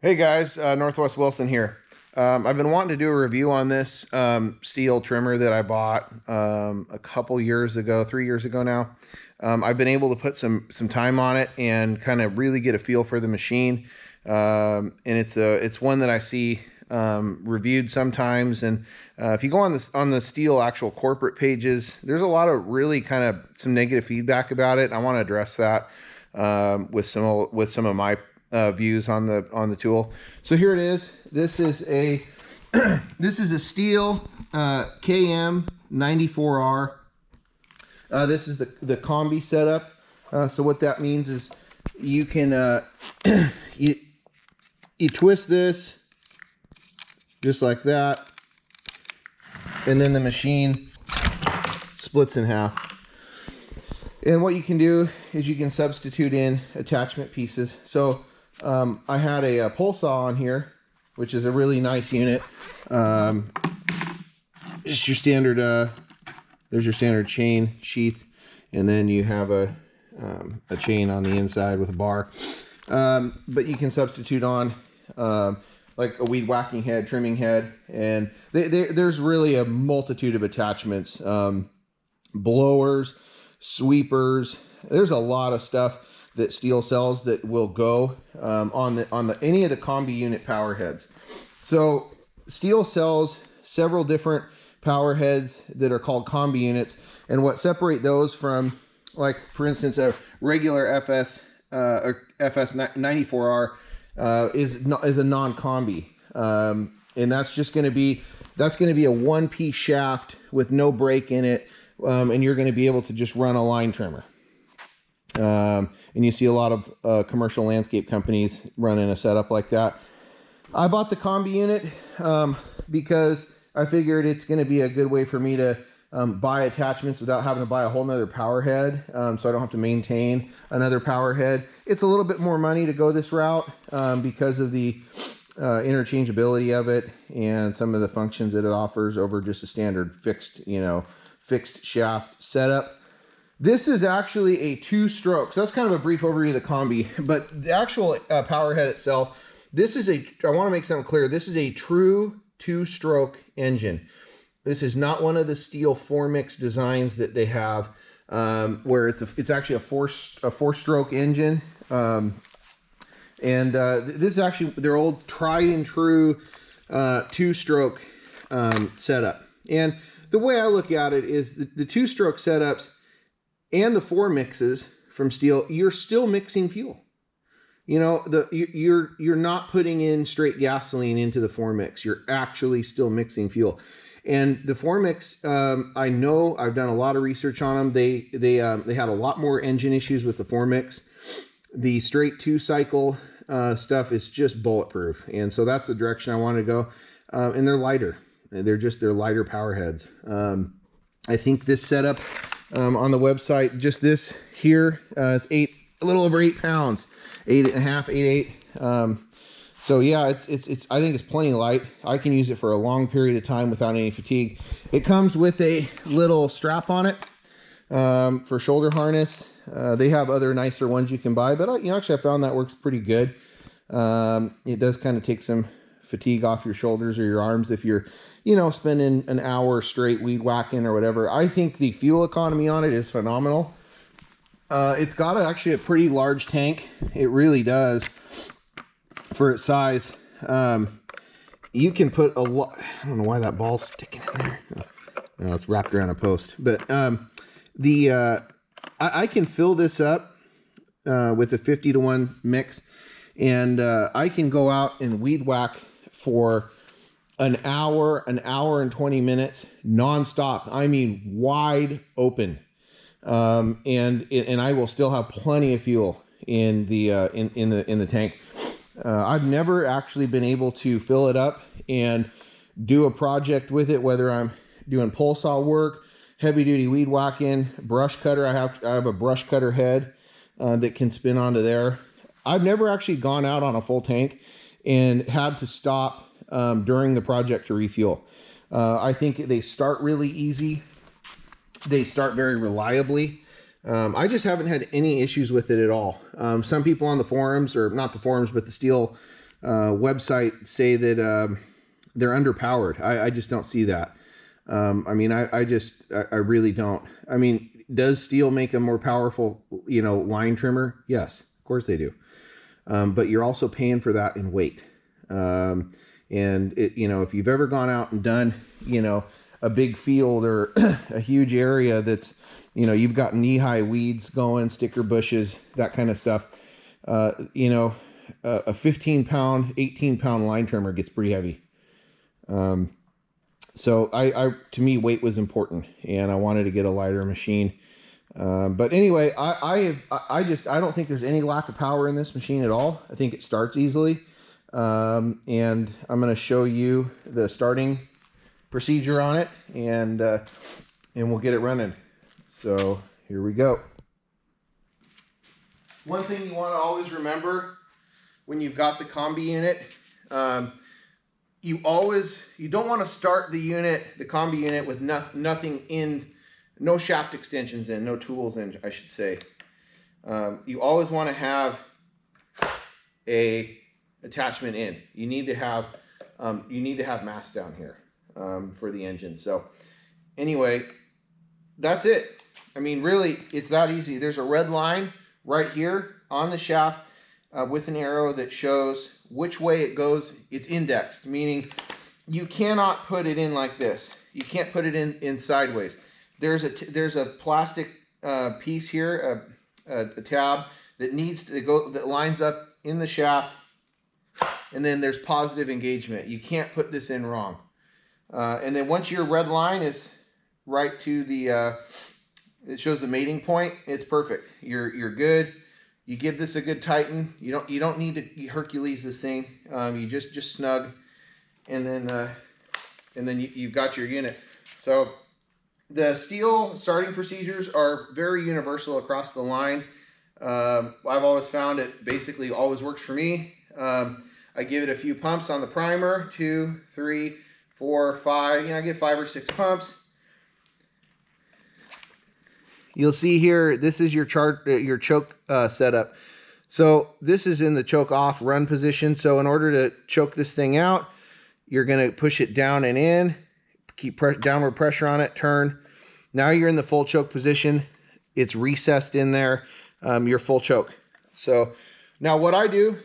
Hey guys, Northwest Wilson here. I've been wanting to do a review on this Stihl trimmer that I bought a couple years ago, 3 years ago now. I've been able to put some time on it and kind of really get a feel for the machine. And it's one that I see reviewed sometimes. And if you go on the Stihl actual corporate pages, there's a lot of really kind of some negative feedback about it. I want to address that with some of my views on the tool. So here it is. This is a this is a Stihl KM94r. This is the Combi setup. So what that means is you can you twist this just like that, and then the machine splits in half. And what you can do is you can substitute in attachment pieces. So I had a pole saw on here, which is a really nice unit. Just your standard, there's your standard chain sheath, and then you have a chain on the inside with a bar. But you can substitute on like a weed whacking head, trimming head, and there's really a multitude of attachments, blowers, sweepers. There's a lot of stuff that Stihl sells that will go on any of the Combi unit power heads. So Stihl sells several different power heads that are called Combi units, and what separate those from, like for instance, a regular FS or FS 94R is a non-Combi, and that's just going to be a one-piece shaft with no brake in it, and you're going to be able to just run a line trimmer. And you see a lot of commercial landscape companies running a setup like that. I bought the Combi unit because I figured it's going to be a good way for me to buy attachments without having to buy a whole nother power head, so I don't have to maintain another power head. It's a little bit more money to go this route because of the interchangeability of it and some of the functions that it offers over just a standard fixed shaft setup. This is actually a two-stroke. So that's kind of a brief overview of the Combi, but the actual power head itself, I want to make something clear. This is a true two-stroke engine. This is not one of the Stihl four-mix designs that they have, where it's actually a four-stroke engine. This is actually their old tried and true two-stroke setup. And the way I look at it is the two-stroke setups and the four mixes from Stihl, you're still mixing fuel. You know, you're not putting in straight gasoline into the four mix. You're actually still mixing fuel. And the four mix, I know I've done a lot of research on them. They had a lot more engine issues with the four mix. The straight two cycle stuff is just bulletproof, and so that's the direction I want to go. And they're lighter. They're lighter power heads. I think this setup on the website, just this here, it's a little over 8 pounds, 8.5, 8.8. So yeah, it's I think it's plenty light. I can use it for a long period of time without any fatigue. It comes with a little strap on it for shoulder harness. They have other nicer ones you can buy, but actually I found that works pretty good. It does kind of take some fatigue off your shoulders or your arms if you're spending an hour straight weed whacking or whatever. I think the fuel economy on it is phenomenal. It's got actually a pretty large tank. It really does for its size. You can put a lot. I don't know why that ball's sticking in there. Oh, it's wrapped around a post. But I can fill this up with a 50-to-1 mix, and I can go out and weed whack for an hour and 20 minutes nonstop. I mean, wide open, and I will still have plenty of fuel in the tank. I've never actually been able to fill it up and do a project with it, whether I'm doing pole saw work, heavy duty weed whacking, brush cutter. I have a brush cutter head that can spin onto there. I've never actually gone out on a full tank and had to stop during the project to refuel. I think they start really easy. They start very reliably. I just haven't had any issues with it at all. Some people on the forums, or not the forums, but the Stihl website say that they're underpowered. I just don't see that. I mean, I really don't. I mean, does Stihl make a more powerful, you know, line trimmer? Yes, of course they do. But you're also paying for that in weight. And it, you know, if you've ever gone out and done, you know, a big field or a huge area that's, you know, you've got knee-high weeds going, sticker bushes, that kind of stuff, you know, a 15-pound, 18-pound line trimmer gets pretty heavy. So to me, weight was important, and I wanted to get a lighter machine. But anyway, I don't think there's any lack of power in this machine at all. I think it starts easily. And I'm going to show you the starting procedure on it, and we'll get it running. So here we go. One thing you want to always remember when you've got the Combi unit, you don't want to start the unit, the Combi unit, with nothing in, no shaft extensions in, no tools in, I should say. You always want to have a attachment in. You need to have mass down here for the engine. So anyway, that's it. I mean, really, it's that easy. There's a red line right here on the shaft with an arrow that shows which way it goes. It's indexed, meaning you cannot put it in like this. You can't put it in sideways. There's a plastic piece here, a tab that needs to go, that lines up in the shaft, and then there's positive engagement. You can't put this in wrong. And then once your red line is right to the, it shows the mating point, it's perfect. You're good. You give this a good tighten. You don't need to Hercules this thing. You just snug, and then you've got your unit. So the Stihl starting procedures are very universal across the line. I've always found it basically always works for me. I give it a few pumps on the primer, 2, 3, 4, 5. You know, I get 5 or 6 pumps. You'll see here, this is your choke setup. So this is in the choke off run position. So in order to choke this thing out, you're going to push it down and in, keep downward pressure on it, turn. Now you're in the full choke position. It's recessed in there, your full choke. So now what I do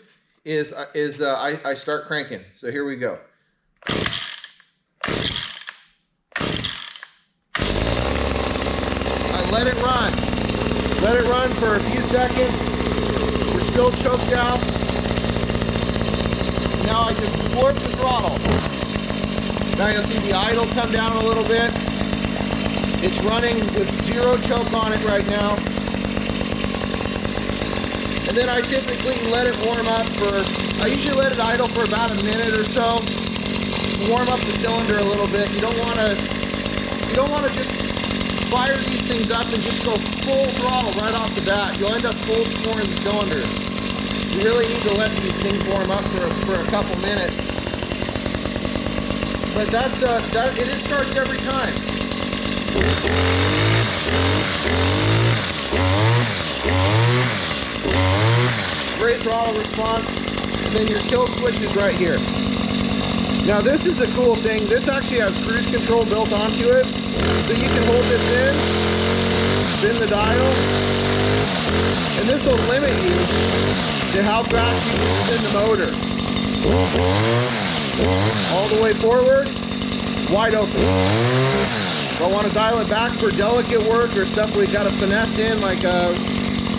is I start cranking. So here we go. Let it run. Let it run for a few seconds. We're still choked out. Now I just warp the throttle. Now you'll see the idle come down a little bit. It's running with 0 choke on it right now. And then I typically let it warm up I usually let it idle for about a minute or so. Warm up the cylinder a little bit. You don't want to just fire these things up and just go full throttle right off the bat. You'll end up cold scoring the cylinders. You really need to let these things warm up for a couple minutes. But it starts every time. Great throttle response. And then your kill switch is right here. Now this is a cool thing. This actually has cruise control built onto it. So you can hold this in, spin the dial, and this will limit you to how fast you can spin the motor. All the way forward, wide open. If I want to dial it back for delicate work or stuff where you got to finesse in, like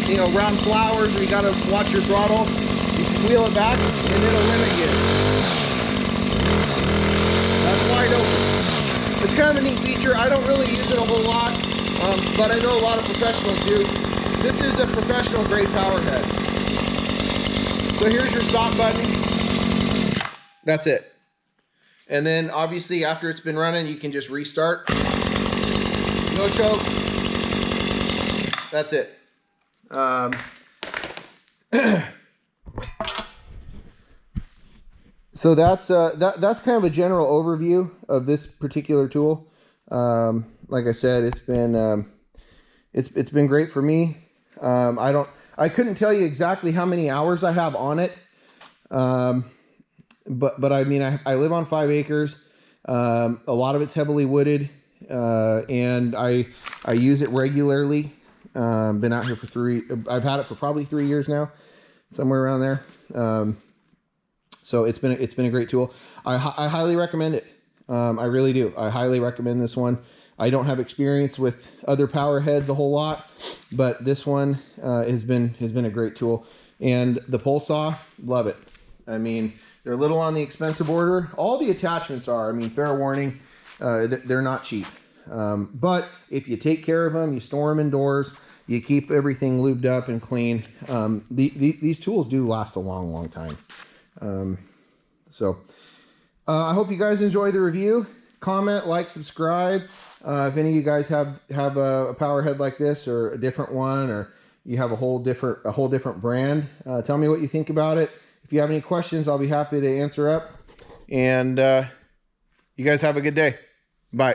you know, round flowers where you got to watch your throttle, you can wheel it back and it'll limit you. That's wide open. It's kind of a neat feature. I don't really use it a whole lot, but I know a lot of professionals do. This is a professional grade power head. So here's your stop button. That's it. And then obviously after it's been running, you can just restart. No choke. That's it. So that's kind of a general overview of this particular tool. Like I said, it's been great for me. I couldn't tell you exactly how many hours I have on it. but I mean, I live on 5 acres. A lot of it's heavily wooded, and I use it regularly. Been out here for I've had it for probably 3 years now, somewhere around there. So it's been a great tool. I highly recommend it. I really do. I highly recommend this one. I don't have experience with other power heads a whole lot, but this one has been a great tool. And the pole saw, love it. I mean, they're a little on the expensive order. All the attachments are. I mean, fair warning, they're not cheap. But if you take care of them, you store them indoors, you keep everything lubed up and clean, these tools do last a long, long time. I hope you guys enjoy the review. Comment, like, subscribe. If any of you guys have a power head like this or a different one, or you have a whole different brand, tell me what you think about it. If you have any questions, I'll be happy to answer up. And you guys have a good day. Bye.